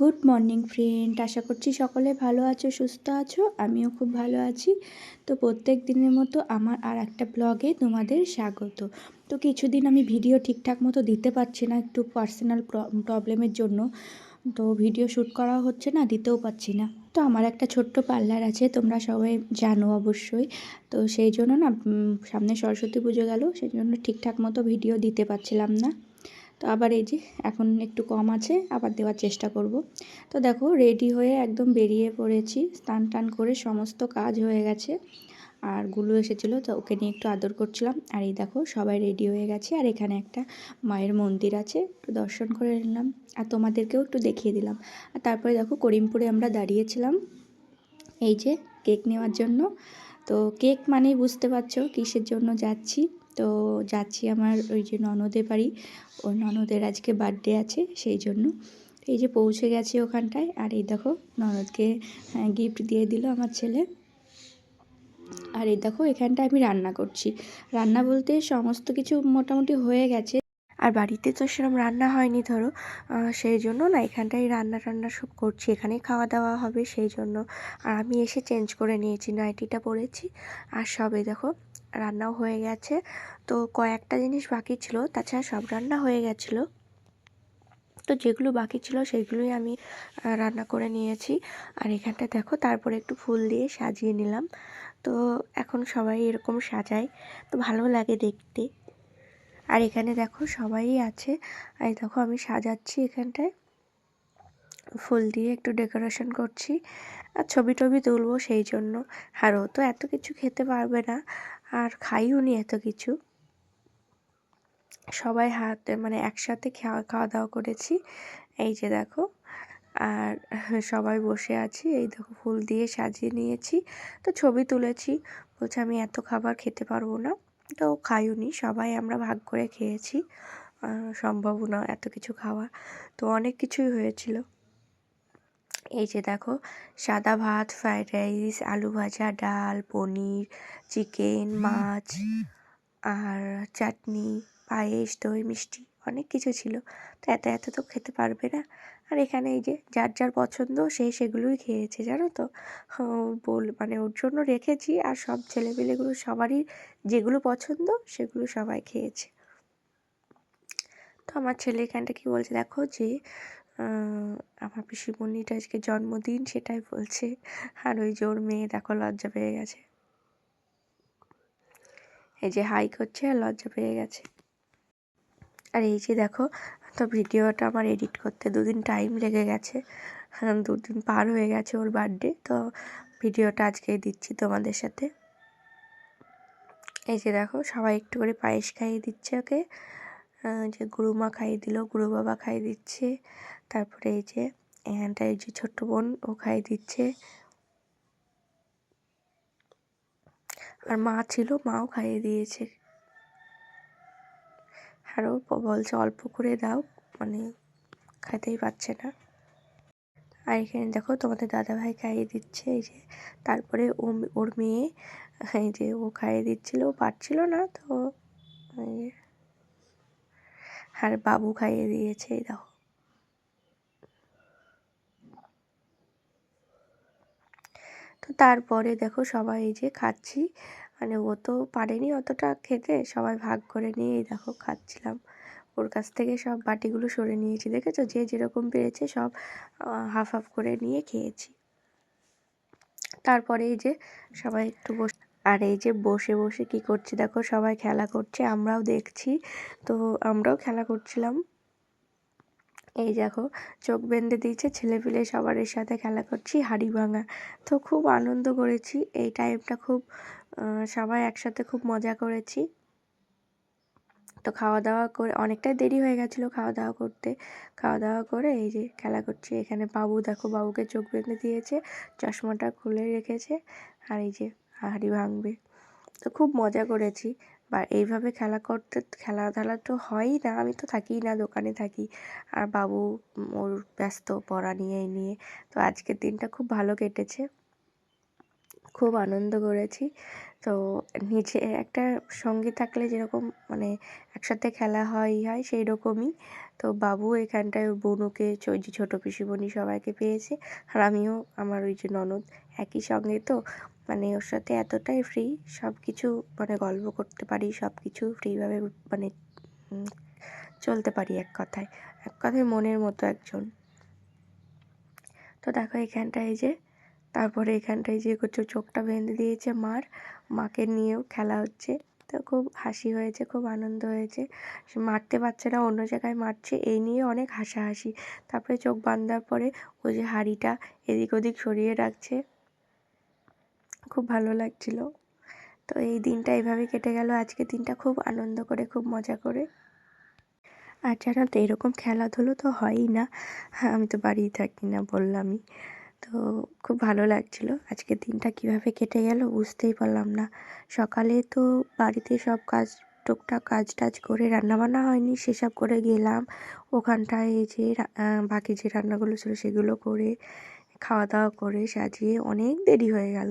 Good morning friend, আশা করছি সকলে ভালো আছো, সুস্থ আছো। আমিও খুব ভালো আছি। তো প্রত্যেক দিনের মতো আমার আর একটা ব্লগে তোমাদের স্বাগত। তো কিছুদিন আমি ভিডিও ঠিকঠাক মতো দিতে পারছি না, একটু পার্সোনাল প্রবলেমের জন্য। তো ভিডিও শ্যুট করা হচ্ছে না, দিতেও পারছি না। তো আমার একটা ছোট্ট পার্লার আছে, তোমরা সবাই জানো অবশ্যই। তো সেই জন্য না, সামনে সরস্বতী পুজো গেল, সেই জন্য ঠিকঠাক মতো ভিডিও দিতে পারছিলাম না। তো আবার এই যে এখন একটু কম আছে, আবার দেওয়ার চেষ্টা করব। তো দেখো রেডি হয়ে একদম বেরিয়ে পড়েছি, স্নান টান করে সমস্ত কাজ হয়ে গেছে। আর গুলু এসেছিলো, তো ওকে নিয়ে একটু আদর করছিলাম। আর এই দেখো সবাই রেডি হয়ে গেছে, আর এখানে একটা মায়ের মন্দির আছে, একটু দর্শন করে নিলাম আর তোমাদেরকেও একটু দেখিয়ে দিলাম। আর তারপরে দেখো করিমপুরে আমরা দাঁড়িয়েছিলাম এই যে কেক নেওয়ার জন্য। তো কেক মানেই বুঝতে পারছো কিসের জন্য যাচ্ছি। তো যাচ্ছি আমার ওই যে ননদের বাড়ি, ওর ননদের আজকে বার্থডে আছে, সেই জন্য এই যে পৌঁছে গেছি ওখানটায়। আর এই দেখো ননদকে গিফট দিয়ে দিল আমার ছেলে। আর এই দেখো এখানটায় আমি রান্না করছি। রান্না বলতে সমস্ত কিছু মোটামুটি হয়ে গেছে, আর বাড়িতে তো সেরকম রান্না হয়নি ধরো, সেই জন্য না এখানটায় রান্না টান্না সব করছি, এখানেই খাওয়া দাওয়া হবে সেই জন্য। আর আমি এসে চেঞ্জ করে নিয়েছি, নাইটিটা পরেছি। আর সবে দেখো রান্নাও হয়ে গেছে। তো কয়েকটা জিনিস বাকি ছিল, তাছাড়া সব রান্না হয়ে গেছিলো। তো যেগুলো বাকি ছিল সেগুলোই আমি রান্না করে নিয়েছি। আর এখানটা দেখো তারপরে একটু ফুল দিয়ে সাজিয়ে নিলাম। তো এখন সবাই এরকম সাজায়, তো ভালো লাগে দেখতে। আর এখানে দেখো সবাই আছে, আর দেখো আমি সাজাচ্ছি এখানটায় ফুল দিয়ে, একটু ডেকোরেশন করছি আর ছবি টবি তুলবো সেই জন্য। আর ও তো এত কিছু খেতে পারবে না, আর খাইও নি এত কিছু। সবাই মানে একসাথে খাওয়া দাওয়া করেছি এই যে দেখো। আর সবাই বসে আছি, এই দেখো ফুল দিয়ে সাজিয়ে নিয়েছি। তো ছবি তুলেছি, বলছে আমি এত খাবার খেতে পারবো না। তো খাইও নি, সবাই আমরা ভাগ করে খেয়েছি, সম্ভব না এত কিছু খাওয়া। তো অনেক কিছুই হয়েছিল। এই যে দেখো সাদা ভাত, ফ্রাইড রাইস, আলু ভাজা, ডাল, পনির, চিকেন, মাছ, আর চাটনি, পায়েস, দই মিষ্টি, অনেক কিছু ছিল। তো এত এত তো খেতে পারবে না। আর এখানে এই যে যার যার পছন্দ সে সেগুলোই খেয়েছে, জানো তো। মানে ওর জন্য রেখেছি, আর সব ছেলেপিলেগুলো সবারই যেগুলো পছন্দ সেগুলো সবাই খেয়েছে। তো আমার ছেলে এখানটা কি বলছে দেখো, যে আমার পিসিমণিটা আজকে জন্মদিন সেটাই বলছে। আর ওই যে ওর মেয়ে দেখো লজ্জা পেয়ে গেছে, এই যে হাই করছে আর লজ্জা পেয়ে গেছে। আর এই যে দেখো, তো ভিডিওটা আমার এডিট করতে 2 দিন টাইম লেগে গেছে, 2 দিন পার হয়ে গেছে ওর বার্থডে। তো ভিডিওটা আজকেই দিচ্ছি তোমাদের সাথে। এই যে দেখো সবাই একটু করে পায়েস খাইয়ে দিচ্ছে ওকে, যে গুরুমা খাইয়ে দিল, গুরু বাবা খাইয়ে দিচ্ছে। তারপরে এই যে এখানটা এই যে ছোট্ট বোন ও খাইয়ে দিচ্ছে, আর মা ছিল, মাও খাইয়ে দিয়েছে। আরও বলছে অল্প করে দাও, মানে খেতেই পারছে না। আর এখানে দেখো তোমাদের দাদাভাই খাইয়ে দিচ্ছে এই যে। তারপরে ওর মেয়ে এই যে ও খাইয়ে দিচ্ছিল, ও পারছিল না তো আর বাবু খাইয়ে দিয়েছে এই দেখো। তো তারপরে দেখো সবাই এই যে খাচ্ছি, মানে ও তো পারেনি অতটা খেতে, সবাই ভাগ করে নিয়ে এই দেখো খাচ্ছিলাম। ওর কাছ থেকে সব বাটিগুলো সরে নিয়েছি, দেখেছো, যে যেরকম পেরেছে সব হাফ হাফ করে নিয়ে খেয়েছি। তারপরে এই যে সবাই একটু বসে, আর এই যে বসে বসে কি করছি দেখো, সবাই খেলা করছে, আমরাও দেখছি। তো আমরাও খেলা করছিলাম। এই দেখো চোখ বেঁধে দিয়েছে ছেলেপিলে, সবার সাথে খেলা করছি হাড়ি ভাঙা। তো খুব আনন্দ করেছি এই টাইমটা, খুব সবাই একসাথে খুব মজা করেছি। তো খাওয়া দাওয়া করে অনেকটাই দেরি হয়ে গেছিলো খাওয়া দাওয়া করতে। খাওয়া দাওয়া করে এই যে খেলা করছি। এখানে বাবু দেখো, বাবুকে চোখ বেঁধে দিয়েছে, চশমাটা খুলে রেখেছে, আর এই যে হাঁড়ি ভাঙবে। তো খুব মজা করেছি। বা এইভাবে খেলাধুলা তো হয়ই না, আমি তো থাকিই না, দোকানে থাকি। আর বাবু ওর ব্যস্ত পড়া নিয়ে এই নিয়ে। তো আজকের দিনটা খুব ভালো কেটেছে। খুব আনন্দ করেছি। তো নিচে একটা সঙ্গী থাকলে যেরকম মানে একসাথে খেলা হয় সেই রকমই। তো বাবু এখানটায় ওর বোনকে ওই যে ছোটো পিসিমণি সবাইকে পেয়েছে, আর আমিও আমার ওই যে ননদ একই সঙ্গে, তো মানে ওর সাথে এতটাই ফ্রি, সব কিছু মানে গল্প করতে পারি, সব কিছু ফ্রিভাবে মানে চলতে পারি এক কথায় মনের মতো একজন। তো দেখো এখানটায় এই যে, তারপরে এখানটায় যে চোখটা বেঁধে দিয়েছে মাকে নিয়েও খেলা হচ্ছে। তো খুব হাসি হয়েছে, খুব আনন্দ হয়েছে। সে মারতে পারছে না, অন্য জায়গায় মারছে, এই নিয়ে অনেক হাসাহাসি। তারপরে চোখ বাঁধার পরে ওই যে হাঁড়িটা এদিক ওদিক সরিয়ে রাখছে, খুব ভালো লাগছিল। তো এই দিনটা এইভাবে কেটে গেল, আজকে দিনটা খুব আনন্দ করে, খুব মজা করে। আর জানো তো এরকম খেলাধুলো তো হয়ই না, আমি তো বাড়িই থাকি না বললামই। তো খুব ভালো লাগছিল, আজকের দিনটা কিভাবে কেটে গেল বুঝতেই পারলাম না। সকালে তো বাড়িতে সব কাজ টুকটাক কাজ টাজ করে, রান্নাবান্না হয়নি সেসব করে গেলাম ওখানটায়। এই যে বাকি যে রান্নাগুলো ছিল সেগুলো করে খাওয়া দাওয়া করে সাজিয়ে অনেক দেরি হয়ে গেল।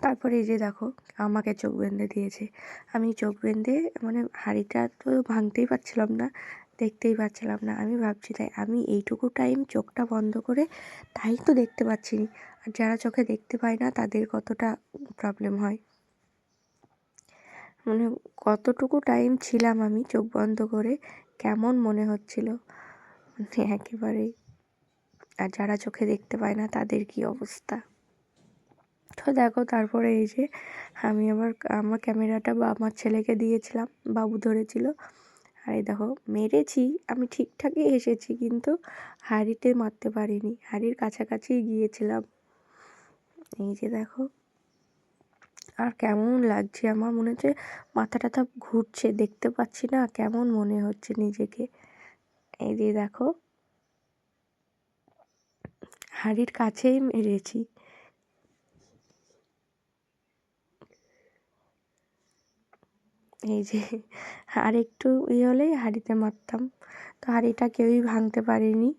তারপরে এই যে দেখো আমাকে চোখ বেঁধে দিয়েছে। আমি চোখ বেঁধে মানে হাঁড়িটা তো ভাঙতেই পারছিলাম না, দেখতেই পাচ্ছিলাম না। আমি ভাবছি তাই আমি এইটুকু টাইম চোখটা বন্ধ করে তাই তো দেখতে পাচ্ছি না, আর যারা চোখে দেখতে পায় না তাদের কতটা প্রবলেম হয়। মানে কতটুকু টাইম ছিলাম আমি চোখ বন্ধ করে, কেমন মনে হচ্ছিল মানে একেবারেই। আর যারা চোখে দেখতে পায় না তাদের কি অবস্থা। তো দেখো তারপরে এই যে আমি আবার আমার ক্যামেরাটা আমার ছেলেকে দিয়েছিলাম, বাবু ধরেছিল। আর এই দেখো মেরেছি, আমি ঠিকঠাকই এসেছি, কিন্তু হাঁড়িতে মারতে পারিনি, হাঁড়ির কাছাকাছি গিয়েছিলাম। এই যে দেখো, আর কেমন লাগছে, আমার মনে হচ্ছে মাথা টাথা ঘুরছে, দেখতে পাচ্ছি না, কেমন মনে হচ্ছে নিজেকে। এই যে দেখো হাঁড়ির কাছেই মেরেছি। এই যে আর একটু হলেই হাঁড়িতে মারতাম। তো হাঁড়িটা কেউই ভাঙতে পারেনি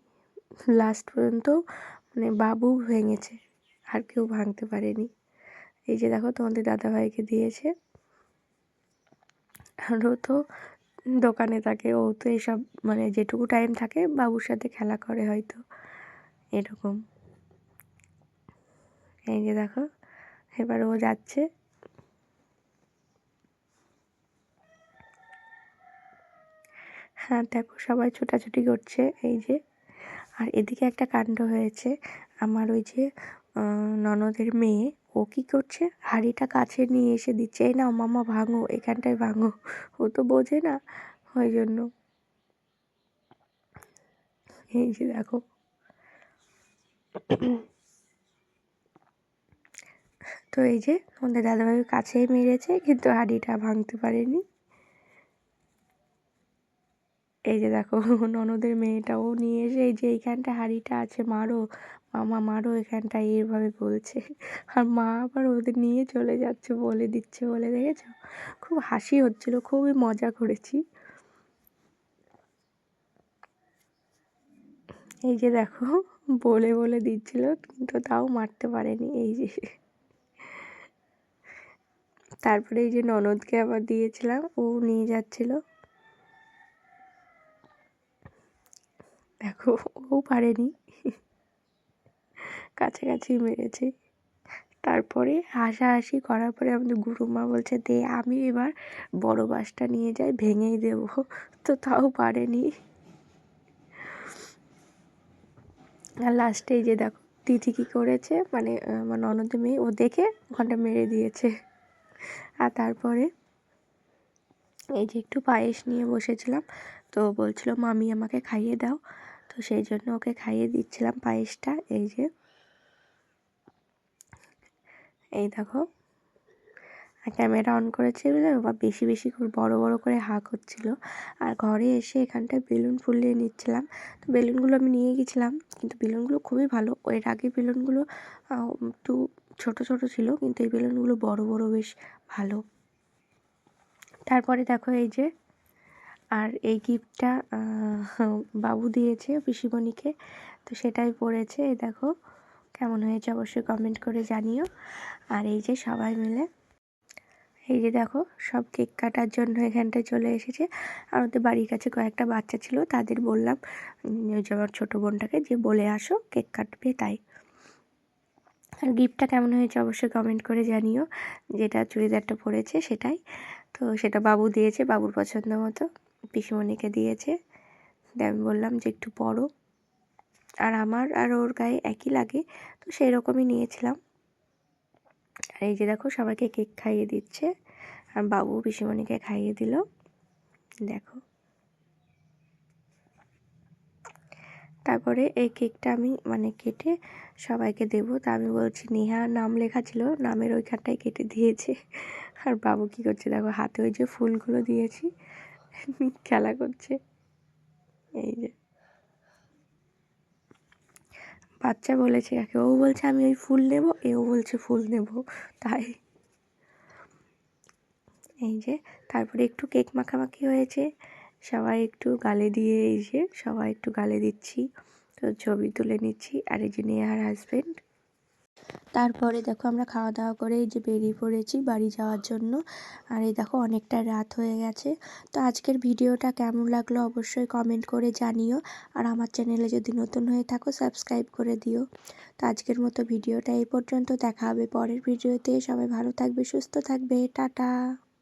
লাস্ট পর্যন্ত, মানে বাবু ভেঙেছে, আর কেউ ভাঙতে পারেনি। এই যে দেখো তোমাদের দাদাভাইকে দিয়েছে, আর ও তো দোকানে থাকে, ও তো এসব মানে যেটুকু টাইম থাকে বাবুর সাথে খেলা করে হয়তো এরকম। এই যে দেখো এবার ও যাচ্ছে। হ্যাঁ দেখো সবাই ছোটাছুটি করছে এই যে। আর এদিকে একটা কাণ্ড হয়েছে, আমার ওই যে ননদের মেয়ে, ও কী করছে, হাঁড়িটা কাছে নিয়ে এসে দিচ্ছে, এই নাও মামা ভাঙো, এখানটায় ভাঙো। ও তো বোঝে না, ওই জন্য। এই যে দেখো তো এই যে আমাদের দাদাভাই কাছেই মেরেছে, কিন্তু হাঁড়িটা ভাঙতে পারেনি। এই যে দেখো ননদের মেয়েটাও নিয়ে এসে এই যে এইখানটা হাঁড়িটা আছে, মারো মামা মারো এখানটায়, এইভাবে বলছে। আর মা আবার ওদের নিয়ে চলে যাচ্ছে, বলে দিচ্ছে বলে, দেখেছো খুব হাসি হচ্ছিল, খুবই মজা করেছি। এই যে দেখো বলে বলে দিচ্ছিল, কিন্তু তাও মারতে পারেনি। এই যে তারপরে এই যে ননদকে আবার দিয়েছিলাম, ও নিয়ে যাচ্ছিল, দেখো ও পারেনি, কাছাকাছি মেরেছে। তারপরে হাসাহাসি করার পরে আমাদের গুরুমা বলছে দে আমি এবার বড় বাঁশটা নিয়ে যাই, ভেঙেই দেবো, তো তাও পারেনি। আর লাস্টে এই যে দেখো তিথি কী করেছে, মানে আমার ননদের মেয়ে, ও দেখে ওখানটা মেরে দিয়েছে। আর তারপরে এই যে একটু পায়েস নিয়ে বসেছিলাম, তো বলছিল মামি আমাকে খাইয়ে দাও, তো সেই জন্য ওকে খাইয়ে দিচ্ছিলাম পায়েসটা। এই যে এই দেখো ক্যামেরা অন করেছে বলে বা বেশি বেশি করে বড় বড় করে হাঁ করছিল। আর ঘরে এসে এখানটায় বেলুন ফুলিয়ে নিচ্ছিলাম। তো বেলুনগুলো আমি নিয়ে গেছিলাম, কিন্তু বেলুনগুলো খুবই ভালো, এর আগে বেলুনগুলো একটু ছোট ছোট ছিল, কিন্তু এই বেলুনগুলো বড় বড় বেশ ভালো। তারপরে দেখো এই যে, আর এই গিফটটা বাবু দিয়েছে পিসিমণিকে, তো সেটাই পড়েছে। এই দেখো কেমন হয়েছে অবশ্যই কমেন্ট করে জানিও। আর এই যে সবাই মিলে এই যে দেখো সব কেক কাটার জন্য এখানটায় চলে এসেছে। আর ওদের বাড়ির কাছে কয়েকটা বাচ্চা ছিল, তাদের বললাম ওই যে আমার ছোটো বোনটাকে যে বলে আসো কেক কাটবে তাই। আর গিফটটা কেমন হয়েছে অবশ্যই কমেন্ট করে জানিও। যেটা চুড়িদারটা পরেছে সেটাই, তো সেটা বাবু দিয়েছে, বাবুর পছন্দ মতো পিসিমণিকে দিয়েছে। দিয়ে আমি বললাম যে একটু পরো, আর আমার আর ওর গায়ে একই লাগে, তো সেই রকমই নিয়েছিলাম। আর এই যে দেখো সবাইকে কেক খাইয়ে দিচ্ছে, আর বাবু পিসিমণিকে খাইয়ে দিল। দেখো তারপরে এই কেকটা আমি মানে কেটে সবাইকে দেবো, তা আমি বলছি নেহা নাম লেখা ছিল, নামের ওইখানটায় কেটে দিয়েছে। আর বাবু কী করছে দেখো, হাতে ওই যে ফুলগুলো দিয়েছি খেলা করছে। এই যে বাচ্চা বলেছে কাকে, ও বলছে আমি ওই ফুল নেব, এও বলছে ফুল নেব, তাই এই যে তারপরে একটু কেক মাখামাখি হয়েছে, সবাই একটু গালে দিয়ে এই যে সবাই একটু গালে দিচ্ছি, তো ছবি তুলে নিচ্ছি। আর এই যে নেহার হাজব্যান্ড। তারপরে দেখো আমরা খাওয়া দাওয়া করে এই যে বেরিয়ে পড়েছি বাড়ি যাওয়ার জন্য। আর এই দেখো অনেকটা রাত হয়ে গেছে। তো আজকের ভিডিওটা কেমন লাগলো অবশ্যই কমেন্ট করে জানিও। আর আমার চ্যানেলে যদি নতুন হয়ে থাকো সাবস্ক্রাইব করে দিও। তো আজকের মতো ভিডিওটা এই পর্যন্ত, দেখা হবে পরের ভিডিওতে। সবাই ভালো থাকবে, সুস্থ থাকবে, টাটা।